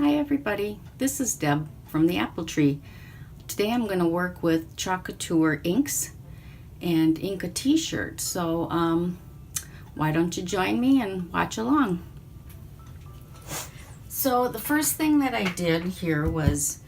Hi everybody, this is Deb from the Apple Tree. Today I'm going to work with Couture inks and ink a t-shirt. So why don't you join me and watch along. So the first thing that I did here was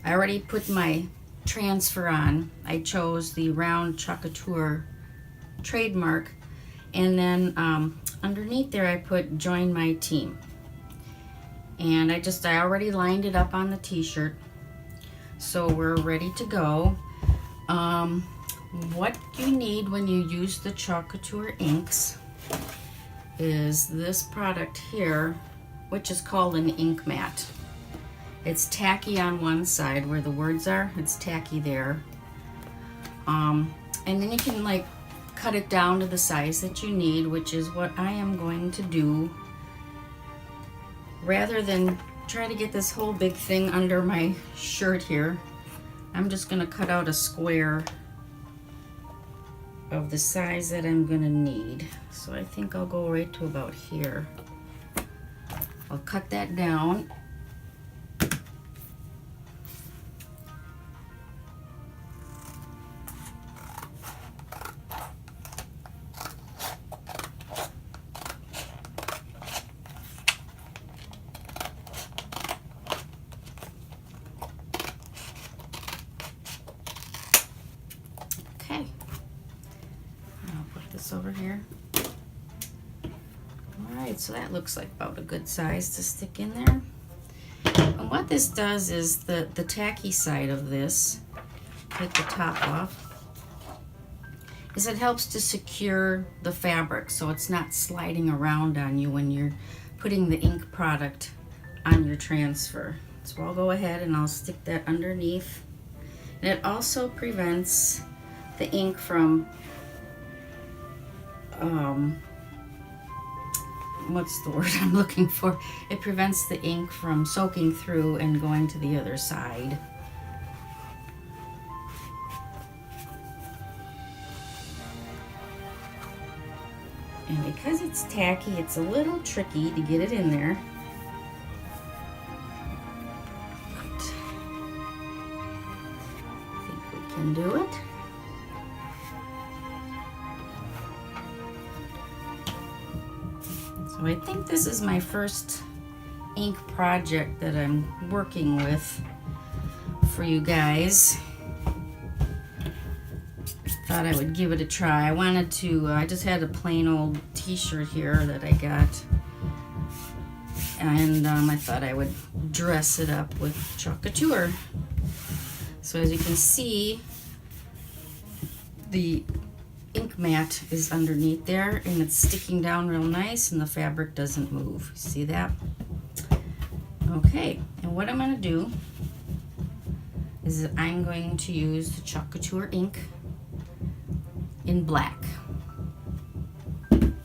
I already put my transfer on. I chose the round Couture trademark, and then underneath there I put join my team. And I already lined it up on the t-shirt, so we're ready to go. What you need when you use the Couture inks is this product here, which is called an ink mat. It's tacky on one side where the words are, it's tacky there. And then you can like cut it down to the size that you need, which is what I am going to do. Rather than try to get this whole big thing under my shirt here, I'm just gonna cut out a square of the size that I'm gonna need. So I think I'll go right to about here. I'll cut that down. Okay, I'll put this over here. Alright, so that looks like about a good size to stick in there. And what this does is the tacky side of this, take the top off, is it helps to secure the fabric so it's not sliding around on you when you're putting the ink product on your transfer. So I'll go ahead and I'll stick that underneath. And it also prevents the ink from what's the word I'm looking for? It prevents the ink from soaking through and going to the other side. And because it's tacky, it's a little tricky to get it in there. But I think we can do it. So I think this is my first ink project that I'm working with for you guys. Thought I would give it a try. I just had a plain old t-shirt here that I got, and I thought I would dress it up with Couture. So as you can see, the ink mat is underneath there and it's sticking down real nice and the fabric doesn't move. See that? Okay, and what I'm going to do is that I'm going to use the Couture ink in black. I'm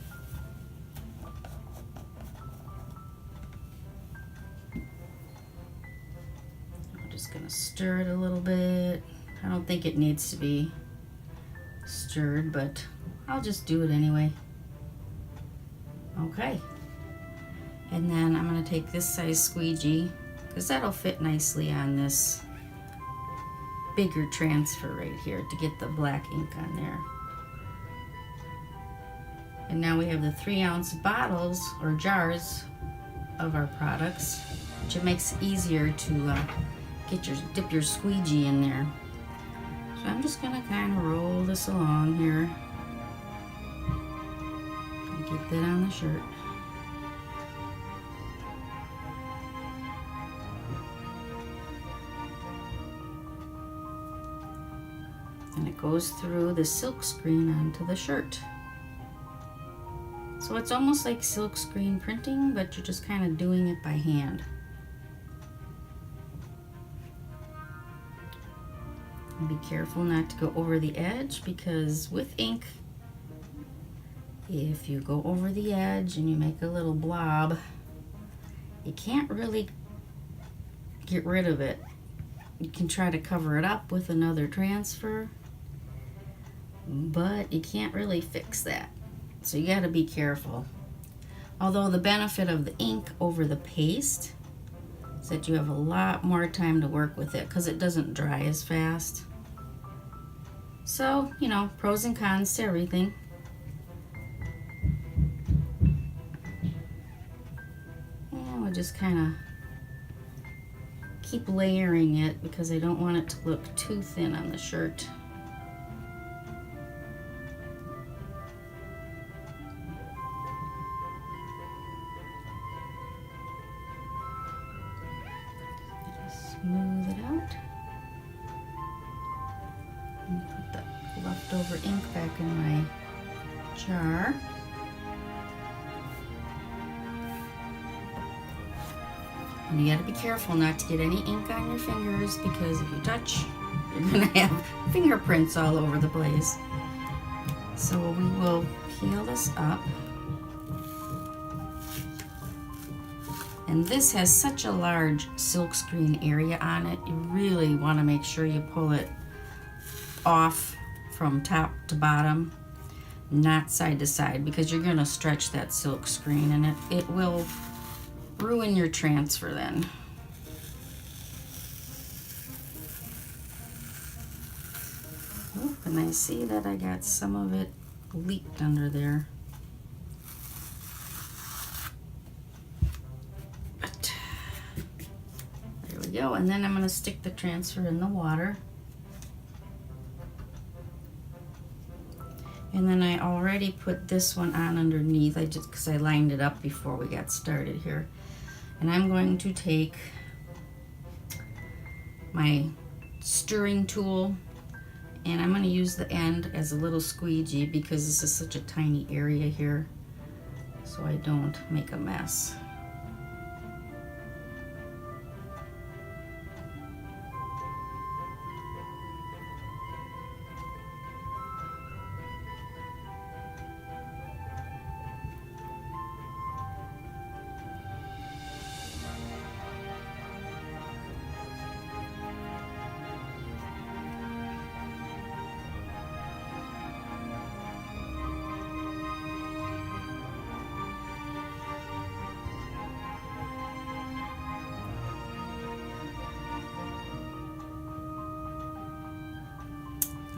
just going to stir it a little bit. I don't think it needs to be stirred, but I'll just do it anyway. Okay, and then I'm going to take this size squeegee because that'll fit nicely on this bigger transfer right here to get the black ink on there. And now we have the 3-ounce bottles or jars of our products, which it makes it easier to dip your squeegee in there. So I'm just gonna kind of roll this along here and get that on the shirt. And it goes through the silk screen onto the shirt. So it's almost like silk screen printing, but you're just kind of doing it by hand. And be careful not to go over the edge, because with ink, if you go over the edge and you make a little blob, you can't really get rid of it. You can try to cover it up with another transfer, but you can't really fix that. So you got to be careful. Although the benefit of the ink over the paste so that you have a lot more time to work with it because it doesn't dry as fast. So, you know, pros and cons to everything. And we'll just kind of keep layering it because I don't want it to look too thin on the shirt. Just smooth it out. And put the leftover ink back in my jar. And you gotta be careful not to get any ink on your fingers because if you touch, you're gonna have fingerprints all over the place. So we will peel this up. And this has such a large silkscreen area on it, you really wanna make sure you pull it off from top to bottom, not side to side, because you're gonna stretch that silkscreen and it will ruin your transfer then. Oh, and I see that I got some of it leaked under there. But there we go, and then I'm gonna stick the transfer in the water. And then I already put this one on underneath, because I lined it up before we got started here. And I'm going to take my stirring tool and I'm going to use the end as a little squeegee because this is such a tiny area here, so I don't make a mess.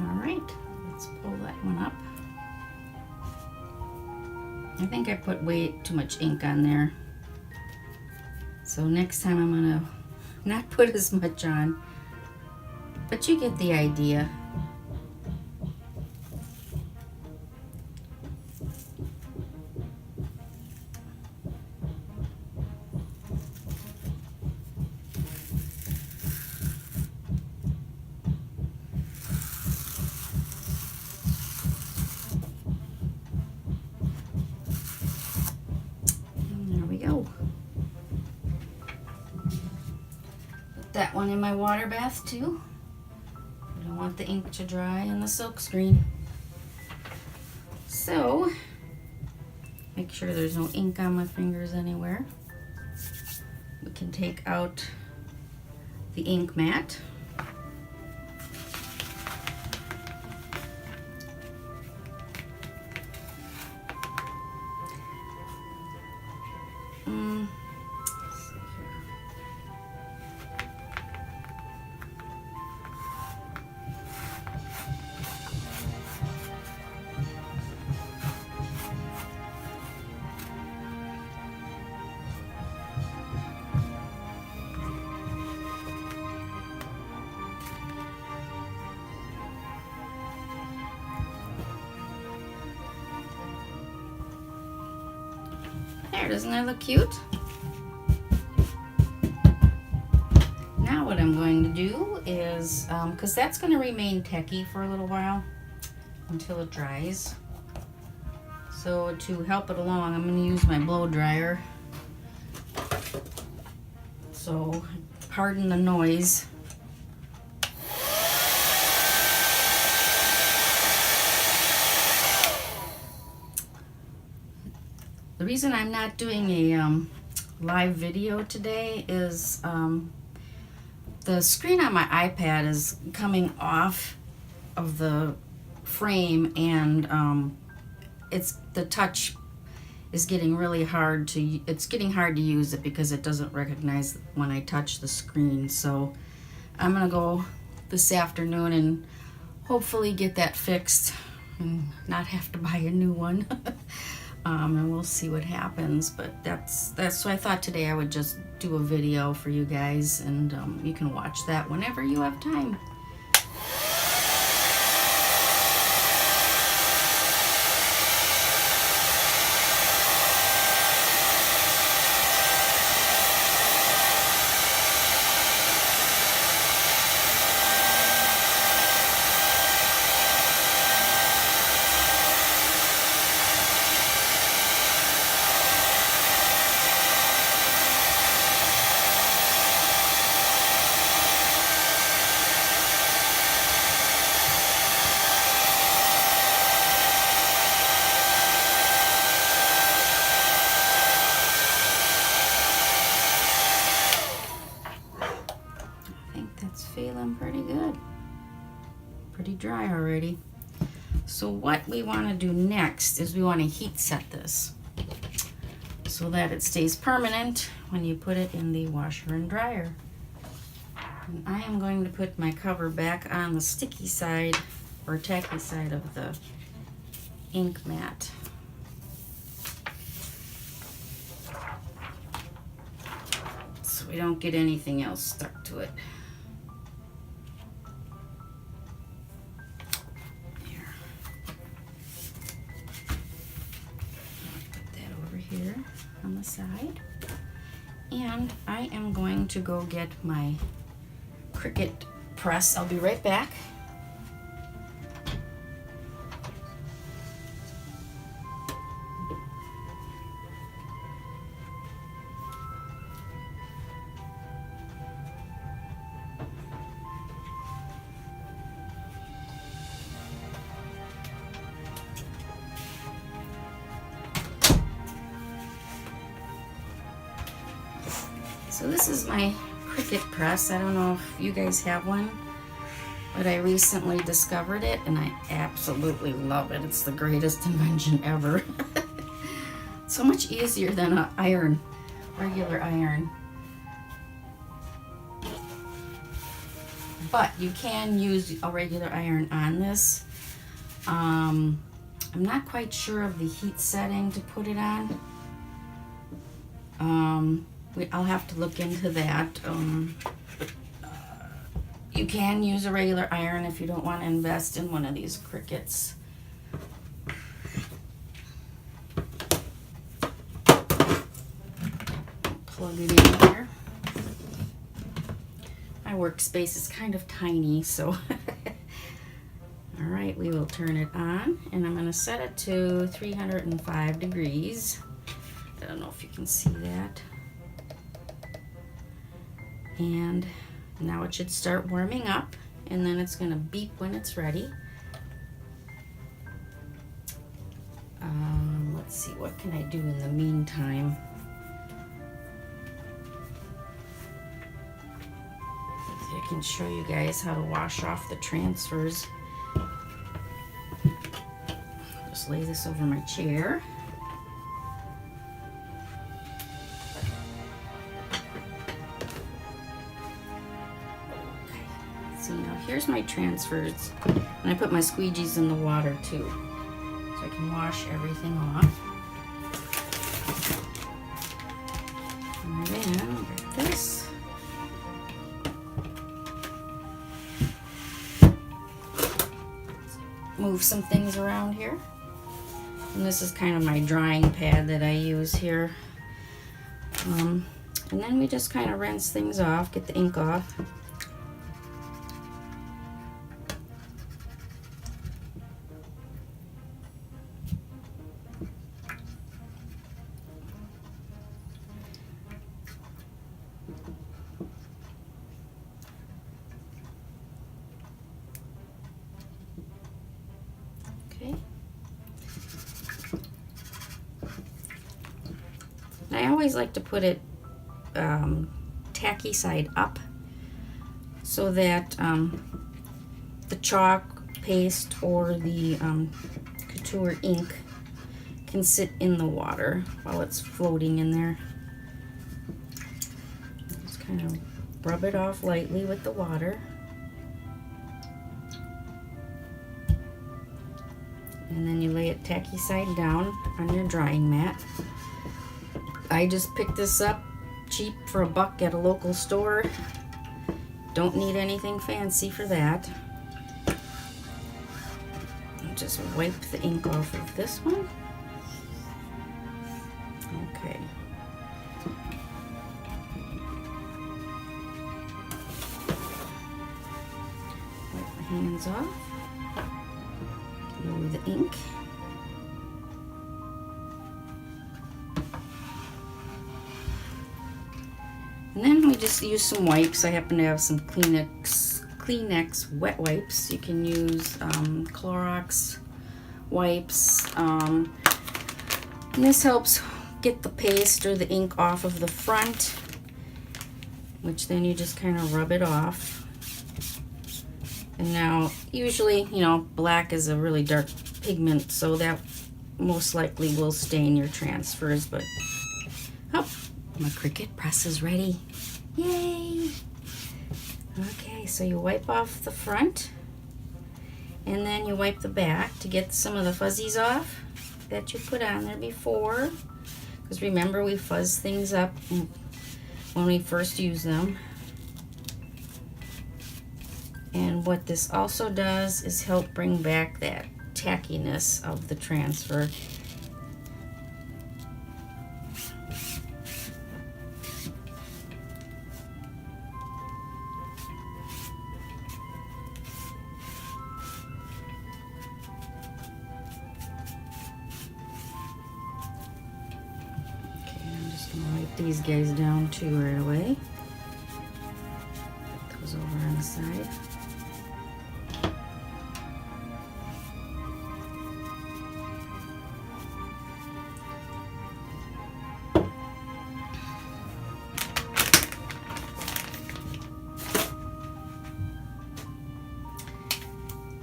All right, let's pull that one up. I think I put way too much ink on there. So next time I'm gonna not put as much on, but you get the idea. That one in my water bath too. I don't want the ink to dry in the silk screen. So, make sure there's no ink on my fingers anywhere. We can take out the ink mat. There, doesn't that look cute? Now what I'm going to do is, because that's going to remain techy for a little while until it dries. So to help it along, I'm going to use my blow dryer. So pardon the noise. The reason I'm not doing a live video today is the screen on my iPad is coming off of the frame, and it's the touch is getting really hard to, it's getting hard to use it because it doesn't recognize when I touch the screen. So I'm gonna go this afternoon and hopefully get that fixed and not have to buy a new one. And we'll see what happens, but that's so I thought today I would just do a video for you guys, and you can watch that whenever you have time. Feeling pretty good, pretty dry already. So what we want to do next is we want to heat set this so that it stays permanent when you put it in the washer and dryer. And I am going to put my cover back on the sticky side or tacky side of the ink mat. So we don't get anything else stuck to it. Here on the side, and I am going to go get my Cricut press. I'll be right back. So this is my Cricut press. I don't know if you guys have one, but I recently discovered it and I absolutely love it. It's the greatest invention ever. So much easier than an iron, regular iron. But you can use a regular iron on this. I'm not quite sure of the heat setting to put it on. I'll have to look into that. You can use a regular iron if you don't want to invest in one of these Cricuts. Plug it in here. My workspace is kind of tiny, so all right, we will turn it on, and I'm going to set it to 305 degrees. I don't know if you can see that. And now it should start warming up, and then it's going to beep when it's ready. Let's see, what can I do in the meantime? I can show you guys how to wash off the transfers. Just lay this over my chair. Now here's my transfers, and I put my squeegees in the water too, so I can wash everything off. And then get this. Move some things around here, and this is kind of my drying pad that I use here. And then we just kind of rinse things off, get the ink off. Okay. I always like to put it tacky side up so that the chalk paste or the Couture ink can sit in the water while it's floating in there. Just kind of rub it off lightly with the water. And then you lay it tacky side down on your drying mat. I just picked this up cheap for $1 at a local store. Don't need anything fancy for that. I'll just wipe the ink off of this one. Okay. Wipe my hands off. Blow the ink. And then we just use some wipes. I happen to have some Kleenex wet wipes. You can use Clorox wipes. And this helps get the paste or the ink off of the front, which then you just kind of rub it off. And now, usually, you know, black is a really dark pigment, so that most likely will stain your transfers, but oh, my Cricut press is ready. Yay! Okay, so you wipe off the front, and then you wipe the back to get some of the fuzzies off that you put on there before. Because remember, we fuzz things up when we first use them. And what this also does is help bring back that tackiness of the transfer. Wipe these guys down too right away. Put those over on the side.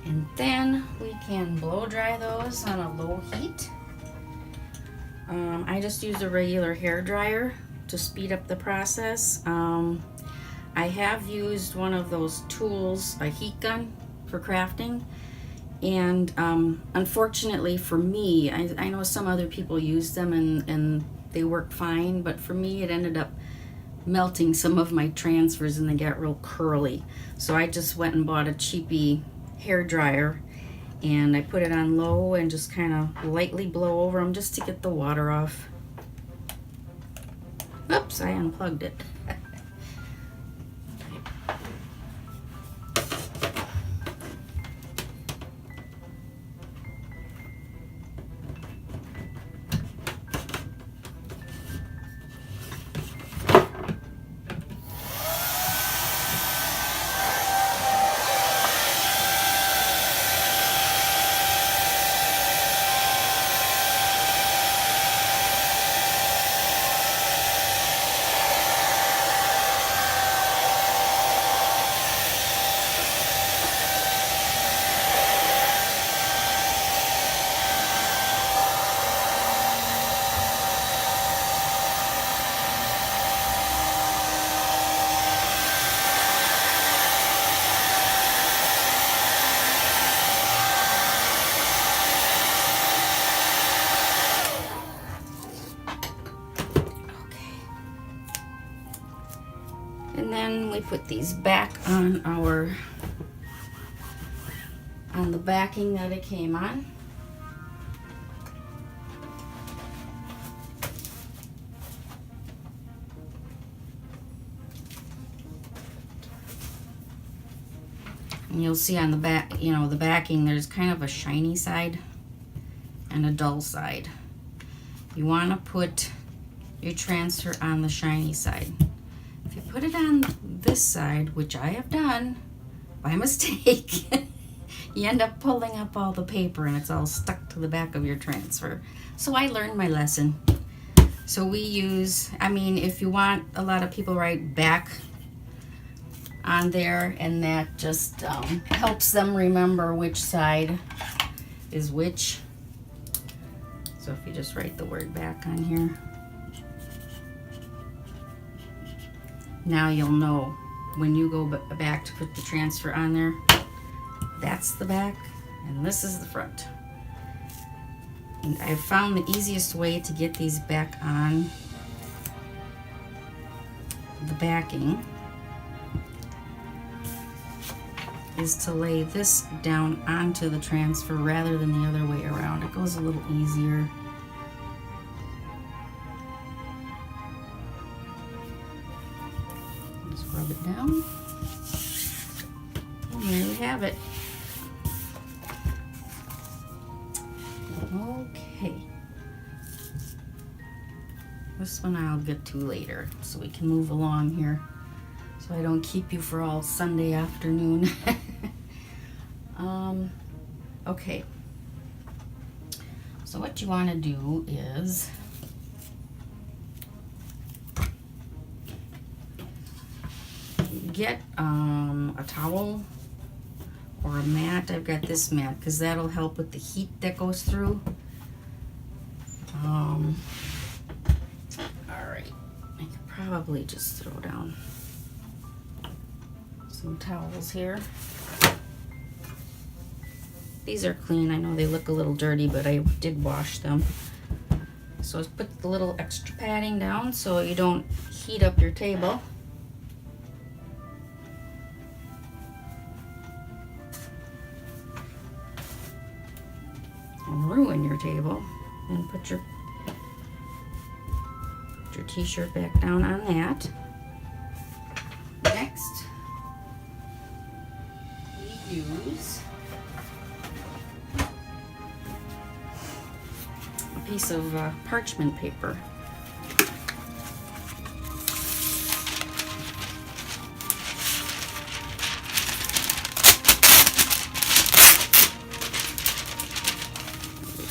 And then we can blow dry those on a low heat. I just use a regular hair dryer to speed up the process. I have used one of those tools, a heat gun for crafting, and unfortunately for me, I know some other people use them and they work fine, but for me it ended up melting some of my transfers and they got real curly. So I just went and bought a cheapy hair dryer, and I put it on low and just kind of lightly blow over them just to get the water off. Oops, I unplugged it. And then we put these back on the backing that it came on. And you'll see on the back, you know, the backing, there's kind of a shiny side and a dull side. You want to put your transfer on the shiny side. If you put it on this side, which I have done by mistake, you end up pulling up all the paper and it's all stuck to the back of your transfer. So I learned my lesson. So we use, I mean, if you want, a lot of people write back on there, and that just helps them remember which side is which. So if you just write the word back on here, now you'll know when you go back to put the transfer on there, that's the back and this is the front. And I've found the easiest way to get these back on the backing is to lay this down onto the transfer rather than the other way around. It goes a little easier. Just rub it down. And there we have it. Okay. This one I'll get to later so we can move along here, so I don't keep you for all Sunday afternoon. Okay. So what you want to do is get a towel or a mat. I've got this mat because that'll help with the heat that goes through. All right, I could probably just throw down some towels here. These are clean. I know they look a little dirty, but I did wash them. So put the little extra padding down so you don't heat up your table. And ruin your table. And put your t-shirt back down on that. Next, we use a piece of parchment paper.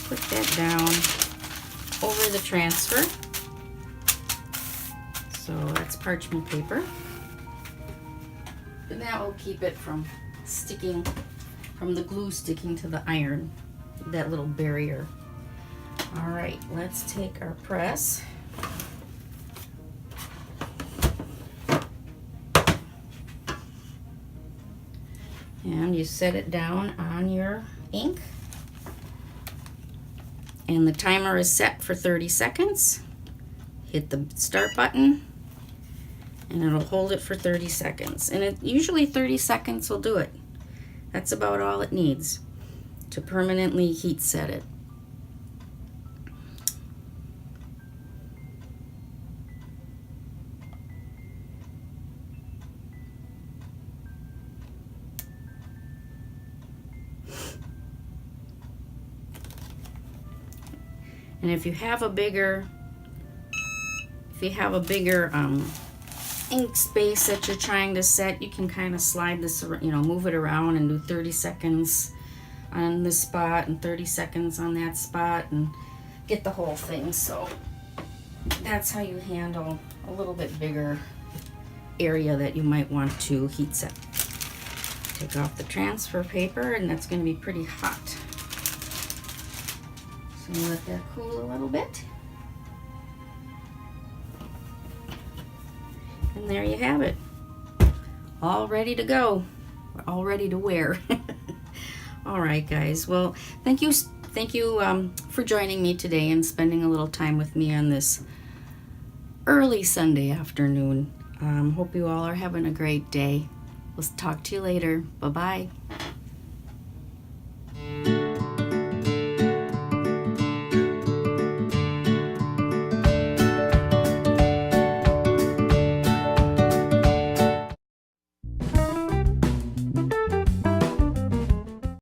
Put that down over the transfer. So that's parchment paper. And that will keep it from sticking, from the glue sticking to the iron, that little barrier. All right, let's take our press. And you set it down on your ink. And the timer is set for 30 seconds. Hit the start button and it'll hold it for 30 seconds. And usually 30 seconds will do it. That's about all it needs to permanently heat set it. And if you have a bigger ink space that you're trying to set, you can kind of slide this, move it around and do 30 seconds on this spot and 30 seconds on that spot and get the whole thing. So that's how you handle a little bit bigger area that you might want to heat set. Take off the transfer paper, and that's going to be pretty hot. So let that cool a little bit. And there you have it. All ready to go. All ready to wear. All right, guys. Well, thank you for joining me today and spending a little time with me on this early Sunday afternoon. Hope you all are having a great day. We'll talk to you later. Bye-bye.